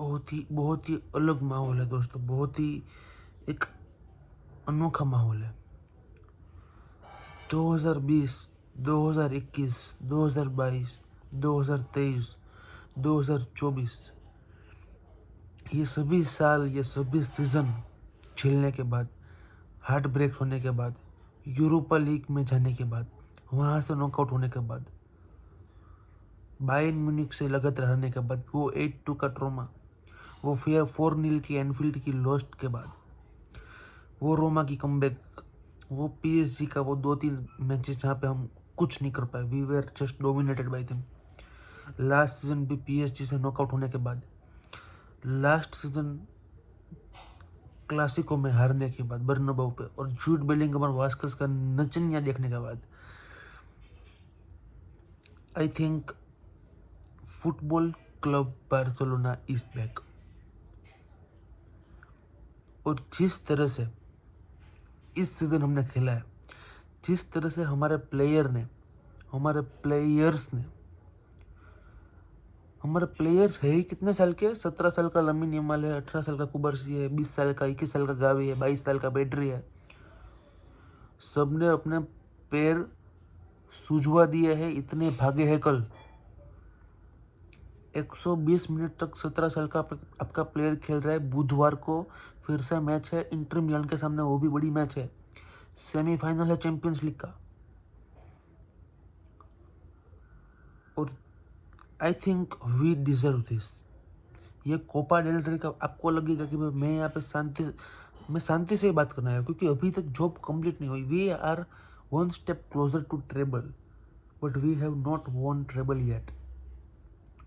बहुत ही अलग माहौल है दोस्तों, बहुत ही एक अनोखा माहौल है। 2020, 2021, 2022, 2023, 2024, ये सभी साल, ये सभी सीज़न झेलने के बाद, हार्ट ब्रेक होने के बाद, यूरोपा लीग में जाने के बाद, वहाँ से नॉकआउट होने के बाद, बायर्न म्यूनिख से लगातार हारने के बाद, वो 8-2 का ट्रॉमा, वो फिर 4-0 की एनफील्ड की लॉस्ट के बाद, वो रोमा की कमबैक, वो पीएसजी का वो 2-3 मैचेस जहाँ पे हम कुछ नहीं कर पाए, we were just dominated by them. Last season भी पीएसजी से नॉकआउट होने के बाद, लास्ट सीजन क्लासिको में हारने के बाद बर्नबाउ पे, और जूड बेलिंगम और वास्कस का नचनिया देखने के बाद, I think football club Barcelona is back. और जिस तरह से इस सीजन हमने खेला है, जिस तरह से हमारे प्लेयर्स है ही कितने साल के, 17 साल का लमीन यमाल है, 18 साल का कुबरसी है, 20 साल का, 21 साल का गावी है, 22 साल का बेड्री है। सबने अपने पैर सूझवा दिए हैं, इतने भागे हैं कल। 120 मिनट तक 17 साल का आपका प्लेयर खेल रहा है। बुधवार को फिर से मैच है इंटर मिलान के सामने, वो भी बड़ी मैच है, सेमीफाइनल है चैंपियंस लीग का। और I think we deserve this. ये कोपा डेल रे का आपको लगेगा कि मैं यहाँ पे शांति से बात करना है, क्योंकि अभी तक जॉब कंप्लीट नहीं हुई। We are one step closer to treble, but we have not won treble yet.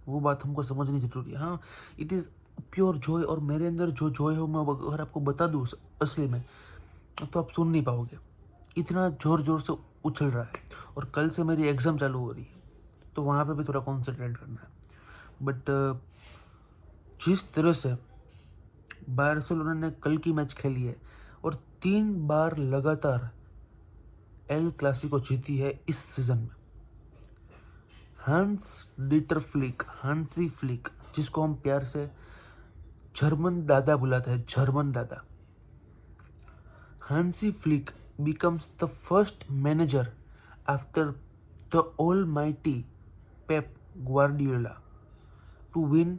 वो बात हमको समझनी जरूरी है। हाँ, इट इज़ प्योर जॉय, और मेरे अंदर जो जॉय हो, मैं अगर आपको बता दूँ असली में, तो आप सुन नहीं पाओगे, इतना जोर जोर से उछल रहा है। और कल से मेरी एग्ज़ाम चालू हो रही है, तो वहाँ पे भी थोड़ा कॉन्सेंट्रेट करना है। बट जिस तरह से बार्सिलोना ने कल की मैच खेली है, और 3 बार लगातार एल क्लासिको जीती है इस सीजन में, हांसी फ्लिक, जिसको हम प्यार से जर्मन दादा बुलाते हैं, जर्मन दादा, Hansi Flick becomes the first manager after the almighty Pep Guardiola to win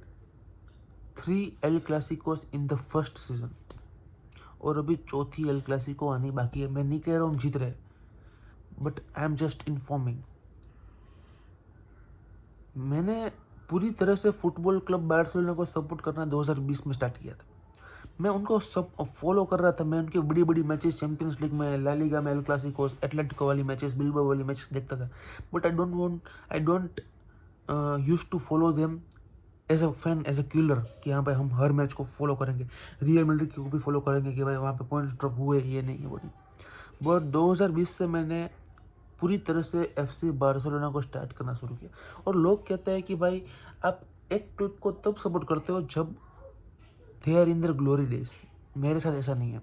3 El Clasicos in the first season. और अभी चौथी एल क्लासिको आनी बाकी है। मैं नहीं कह रहा हूँ जीत रहे, but I am just informing. मैंने पूरी तरह से फुटबॉल क्लब बार्सिलोना को सपोर्ट करना 2020 में स्टार्ट किया था। मैं उनको सब फॉलो कर रहा था। मैं उनकी बड़ी बड़ी मैचेस, चैंपियंस लीग में, ला लीगा में, एल क्लासिकोस, एटलेटिको वाली मैचेस, बिल्बाओ वाली मैचेस देखता था। But I don't use to follow them as a fan, as a culer, कि यहाँ पे हम हर मैच को फॉलो करेंगे, रियल मैड्रिड को भी फॉलो करेंगे कि भाई वहाँ पे पॉइंट्स ड्रॉप हुए, ये नहीं है वो नहीं। बट 2020 से मैंने पूरी तरह से एफसी बार्सिलोना को स्टार्ट करना शुरू किया। और लोग कहते हैं कि भाई आप एक क्लब को तब सपोर्ट करते हो जब they are in their glory days. मेरे साथ ऐसा नहीं है।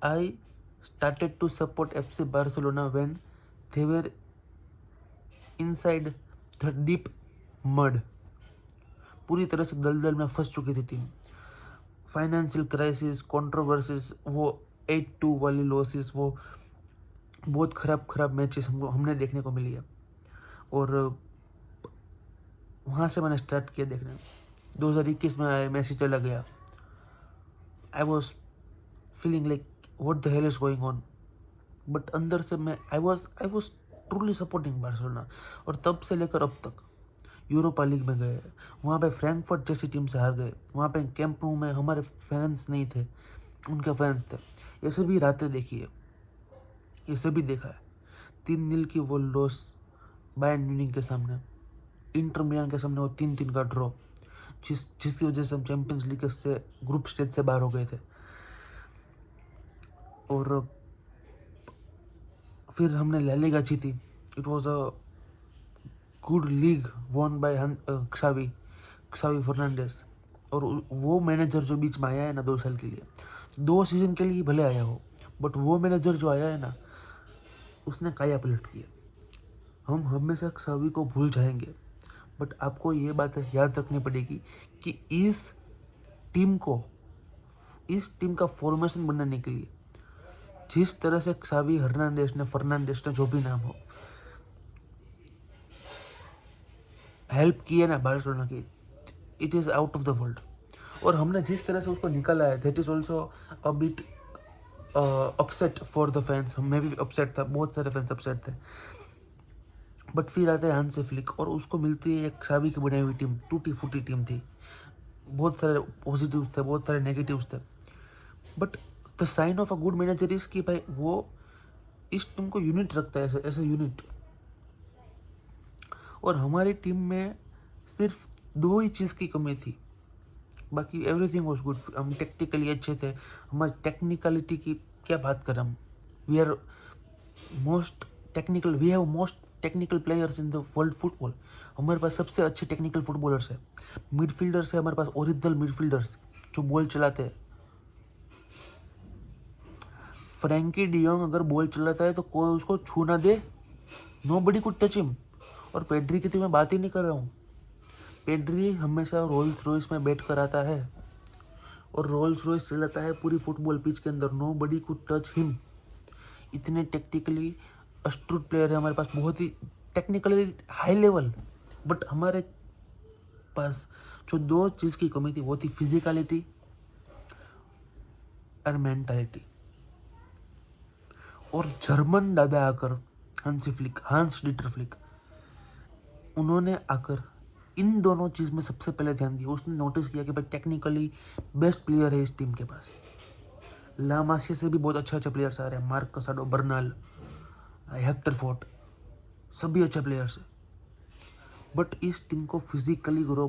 I started to support FC Barcelona when they were inside the deep mud. पूरी तरह से दलदल में फंस चुकी थी टीम। फाइनेंशियल क्राइसिस, कंट्रोवर्सीज, वो 8-2 वाली लॉसेस, वो बहुत खराब मैचेस हमने देखने को मिली है। और वहाँ से मैंने स्टार्ट किया देखने। 2021 में आया, मैसी चला गया। I was feeling like what the hell is going on, but अंदर से मैं I was truly supporting Barcelona. और तब से लेकर अब तक यूरोपा लीग में गए, वहाँ पे फ्रैंकफर्ट जैसी टीम से हार गए, वहाँ पे कैंप न्यू में हमारे फैंस नहीं थे, उनके फैंस थे। ये सभी रातें देखी है, ये सभी देखा है। 3-0 की वो लॉस बायर्न म्यूनिख के सामने, इंटर मिलान के सामने वो 3-3 का ड्रॉ, जिसकी वजह से हम चैंपियंस लीग से ग्रुप स्टेज से बाहर हो गए थे। और फिर हमने ला लीगा जीती। It was a good league won by Xavi Fernandez. और वो मैनेजर जो बीच में आया है ना 2 साल के लिए, 2 सीजन के लिए भले आया हो, बट वो मैनेजर जो आया है ना, उसने काया पलट किया। हम हमेशा क्सावी को भूल जाएंगे, बट आपको ये बात याद रखनी पड़ेगी कि इस टीम का फॉर्मेशन बनाने के लिए जिस तरह से क्सावी फर्नांडेस ने जो भी नाम हो हेल्प की है ना बार्सिलोना की, it is out of the world. और हमने जिस तरह से उसको निकाला है that is also a bit upset for the fans. मैं भी अपसेट था, बहुत सारे फैंस अपसेट थे। बट फिर आता है हांसी फ्लिक और उसको मिलती है एक सावी की बनाई हुई टीम, टूटी फूटी टीम थी। बहुत सारे पॉजिटिव्स थे, बहुत सारे नेगेटिव्स थे। But the sign of a good manager is कि भाई वो इस टीम को यूनिट रखता है, ऐसे यूनिट। और हमारी टीम में सिर्फ दो ही चीज़ की कमी थी, बाकी एवरीथिंग वॉज गुड। हम टेक्निकली अच्छे थे, हमारी टेक्निकलिटी की क्या बात करें हम। We are we have most technical players in the world football. हमारे पास सबसे अच्छे टेक्निकल फुटबॉलर्स है। मिडफील्डर्स है हमारे पास, ओरिजिनल मिडफील्डर्स जो बॉल चलाते हैं। फ्रैंकी डियोंग अगर बॉल चलाता है तो कोई उसको छू ना दे, nobody could touch him. और पेड्री की तो मैं बात ही नहीं कर रहा हूँ। पेड्री हमेशा रोल्स रॉयस में बैठ कर आता है और रोल्स रॉयस चलाता है पूरी फुटबॉल पिच के अंदर, nobody could touch him. इतने टेक्निकली अस्ट्रूट प्लेयर है हमारे पास, बहुत ही टेक्निकली हाई लेवल। बट हमारे पास जो दो चीज़ की कमी थी वो थी फिजिकलिटी और मेंटालिटी। और जर्मन दादा आकर हांस डिटर फ्लिक, उन्होंने आकर इन दोनों चीज़ में सबसे पहले ध्यान दिया। उसने नोटिस किया कि भाई टेक्निकली बेस्ट प्लेयर है इस टीम के पास। ला मासिया से भी बहुत अच्छे प्लेयर्स आ रहे हैं, मार्क कसाडो, बर्नाल, हेक्टर फोर्ट, सभी अच्छे प्लेयर्स हैं। बट इस टीम को फिजिकली ग्रो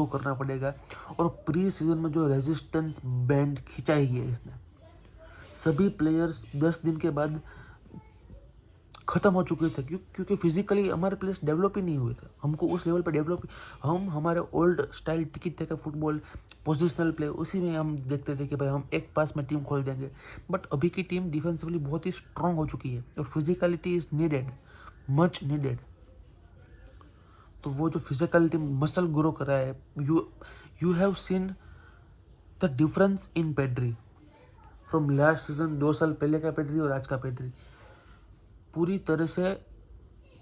करना पड़ेगा। और प्री सीजन में जो रेजिस्टेंस बैंड खिंचाई है इसने, सभी प्लेयर्स 10 दिन के बाद ख़त्म हो चुके थे, क्योंकि फिजिकली हमारे प्लेयर्स डेवलप ही नहीं हुए थे। हमको उस लेवल पर डेवलप, हम हमारे ओल्ड स्टाइल टिकट टेका फुटबॉल, पोजिशनल प्ले, उसी में हम देखते थे कि भाई हम एक पास में टीम खोल देंगे। बट अभी की टीम डिफेंसिवली बहुत ही स्ट्रांग हो चुकी है और physicality is needed, much needed. तो वो जो फिजिकलिटी मसल ग्रो करा है, you have seen the difference in Pedri from last season. 2 साल पहले का पेड्री और आज का पेड्री पूरी तरह से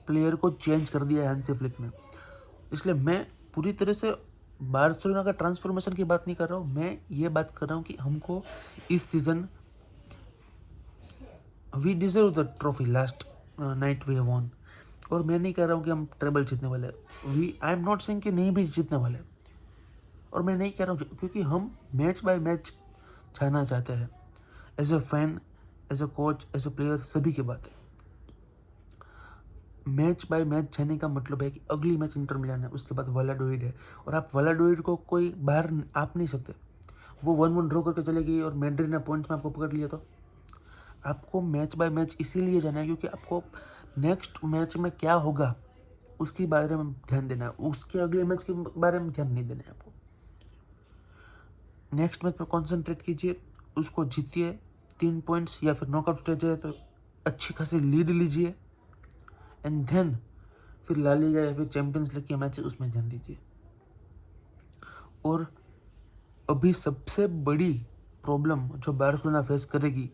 प्लेयर को चेंज कर दिया है हांसी फ्लिक ने। इसलिए मैं पूरी तरह से बार्सिलोना का ट्रांसफॉर्मेशन की बात नहीं कर रहा हूँ, मैं ये बात कर रहा हूँ कि हमको इस season we deserve the trophy last night we have won. और मैं नहीं कह रहा हूँ कि हम ट्रेबल जीतने वाले हैं, आई एम नॉट सेइंग कि नहीं भी जीतने वाले। और मैं नहीं कह रहा हूँ क्योंकि हम मैच बाय मैच जाना चाहते हैं। As a fan, as a coach, as a player, सभी की बात है। मैच बाय मैच जाने का मतलब है कि अगली मैच इंटर मिलान है, उसके बाद वालाडोइड है। और आप वालाडोइड को कोई बाहर आप नहीं सकते। वो 1-1 ड्रॉ करके चले गई और मैड्रिड ने पॉइंट्स में आपको पकड़ लिया। तो आपको मैच बाय मैच इसीलिए जाना है क्योंकि आपको नेक्स्ट मैच में क्या होगा उसके बारे में ध्यान देना है, उसके अगले मैच के बारे में ध्यान नहीं देना है आपको। नेक्स्ट मैच में कॉन्सेंट्रेट कीजिए, उसको जीतिए 3 पॉइंट्स, या फिर नॉकआउट स्टेज है तो अच्छी खासी लीड लीजिए। एंड देन फिर ला लीगा या फिर चैंपियंस लीग के मैच उसमें ध्यान दीजिए। और अभी सबसे बड़ी प्रॉब्लम जो बार्सिलोना फेस करेगी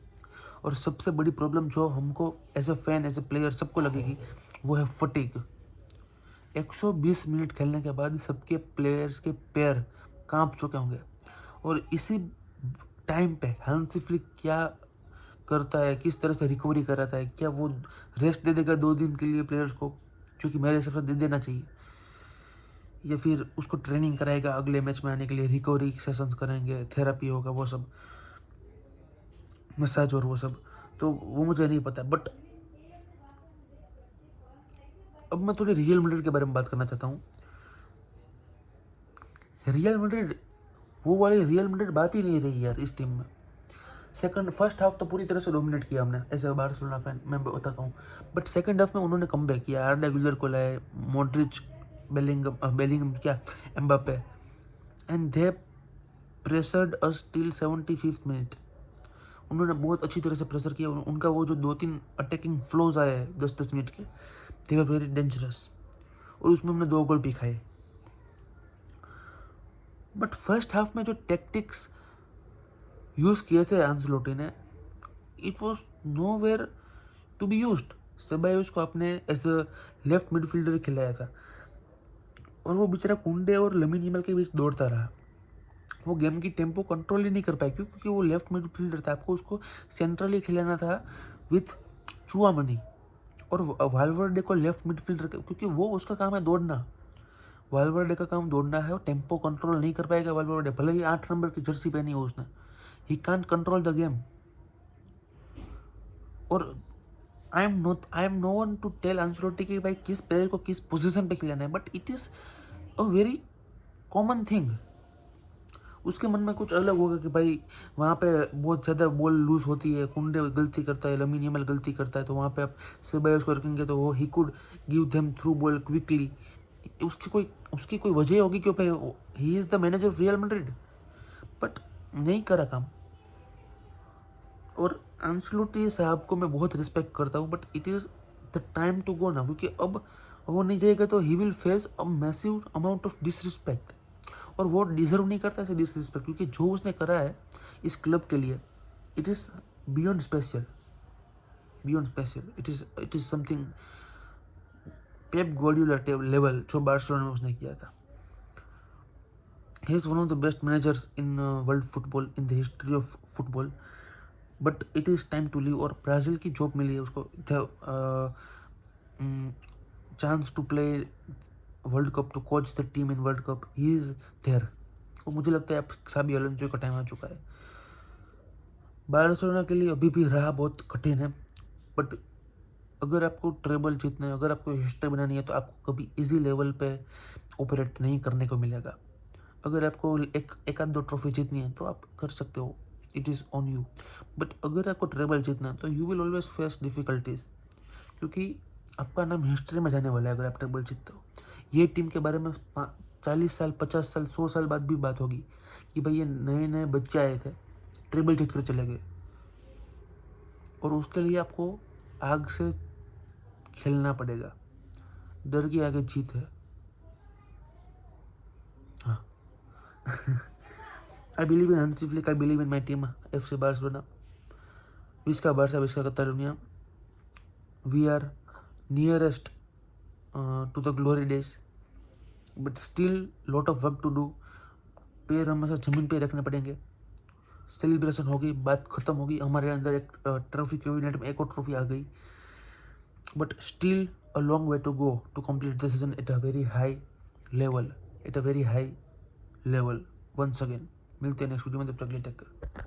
और सबसे बड़ी प्रॉब्लम जो हमको as a fan, as a player सबको लगेगी, वो है फटीग। 120 मिनट खेलने के बाद सबके प्लेयर्स के पैर कांप चुके होंगे। और इसी टाइम पे हांसी फ्लिक क्या करता है, किस तरह से रिकवरी कराता है, क्या वो रेस्ट दे देगा 2 दिन के लिए प्लेयर्स को, जो कि मेरे हिसाब से दे देना चाहिए, या फिर उसको ट्रेनिंग कराएगा अगले मैच में आने के लिए, रिकवरी सेशंस करेंगे, थेरेपी होगा, वो सब मसाज और वो सब, तो वो मुझे नहीं पता। बट अब मैं थोड़ी रियल मैड्रिड के बारे में बात करना चाहता हूँ। रियल मैड्रिड वो वाली रियल मैड्रिड बात ही नहीं रही यार इस टीम में। फर्स्ट हाफ तो पूरी तरह से डोमिनेट किया हमने एज ए बार्सिलोना फैन, मैं बताता हूँ। बट सेकंड हाफ में उन्होंने कम बैक किया, आर्डा गुलर को लाए, मॉड्रिच, बेलिंगम क्या, Mbappe, and they pressured us till 75th minute. उन्होंने बहुत अच्छी तरह से प्रेशर किया। उनका वो जो 2-3 अटैकिंग फ्लोज आए हैं 10-10 मिनट के, दे वर वेरी डेंजरस। और उसमें हमने 2 गोल भी खाए। बट फर्स्ट हाफ में जो टैक्टिक्स यूज़ किए थे एंसेलोटी ने, it was nowhere to be used. Ceballos को आपने एज अ लेफ्ट मिडफील्डर खिलाया था और वो बेचारा कुंडे और लमीन यमाल के बीच दौड़ता रहा। वो गेम की टेम्पो कंट्रोल ही नहीं कर पाया, क्योंकि वो लेफ्ट मिडफील्डर था। आपको उसको सेंट्रली खिलाना था विथ चुआमनी, और वाल्वर्डे को लेफ्ट मिडफील्डर, क्योंकि वो उसका काम है दौड़ना। वाल्वर्डे का काम दौड़ना है, और टेम्पो कंट्रोल नहीं कर पाएगा वाल्वर्डे, भले ही 8 नंबर की जर्सी पहनी हो उसने। He can't control the game. और I am no one to tell Ancelotti कि भाई किस प्लेयर को किस पोजीशन पे खिलाना है, but it is a very common thing. उसके मन में कुछ अलग होगा कि भाई वहाँ पे बहुत ज़्यादा बॉल लूज होती है, कुंडे गलती करता है, लमीन यमाल गलती करता है, तो वहाँ पे आप सेबायोस को रखेंगे तो वो he could give them through ball quickly. उसकी कोई वजह होगी क्यों, भाई he is the manager of real Madrid, but नहीं करा काम। और एंसेलोटी साहब को मैं बहुत रिस्पेक्ट करता हूँ, but it is the time to go ना, क्योंकि अब वो नहीं जाएगा तो he will face a massive amount of disrespect, और वो डिजर्व नहीं करता ऐसे डिसरिस्पेक्ट, क्योंकि जो उसने करा है इस क्लब के लिए, it is beyond special, beyond special. It is something Pep Guardiola level जो बार्सिलोना में उसने किया था। He is one of the best managers in world football, in the history of football, but it is time to leave. और Brazil की job मिली है उसको, chance to play world cup, to coach the team in world cup, he is there. और मुझे लगता है अब साबी अलonso का टाइम आ चुका है। बार्सिलोना के लिए अभी भी राह बहुत कठिन है, बट अगर आपको ट्रेबल जीतना है, अगर आपको हिस्ट्री बनानी है, तो आपको कभी इजी लेवल पे ऑपरेट नहीं करने को मिलेगा। अगर आपको एक आध 2 ट्रॉफी जीतनी है तो आप कर सकते हो, it is on you. But अगर आपको ट्रेबल जीतना है तो you will always face difficulties, क्योंकि आपका नाम हिस्ट्री में जाने वाला है अगर आप ट्रेबल जीतते हो। ये टीम के बारे में 40 साल, 50 साल, 100 साल बाद भी बात होगी कि भाई ये नए नए बच्चे आए थे, ट्रेबल जीत कर चले गए। और उसके लिए आपको आग से खेलना पड़ेगा, डर के आगे जीत है। हाँ। I believe in Hansi Flick. I believe in my team, FC Barcelona. Visca Barça, Visca Catalunya. We are nearest to the glory days, but still lot of work to do. पैर हमेशा ज़मीन पे रखने पड़ेंगे। सेलिब्रेशन होगी, बात खत्म होगी, हमारे अंदर एक ट्रॉफी कैबिनेट में एक और ट्रॉफी आ गई, but still a long way to go to complete the season at a very high level, once again. मिलते हैं नेक्स्ट वीडियो में, तब तक के लिए टेक केयर।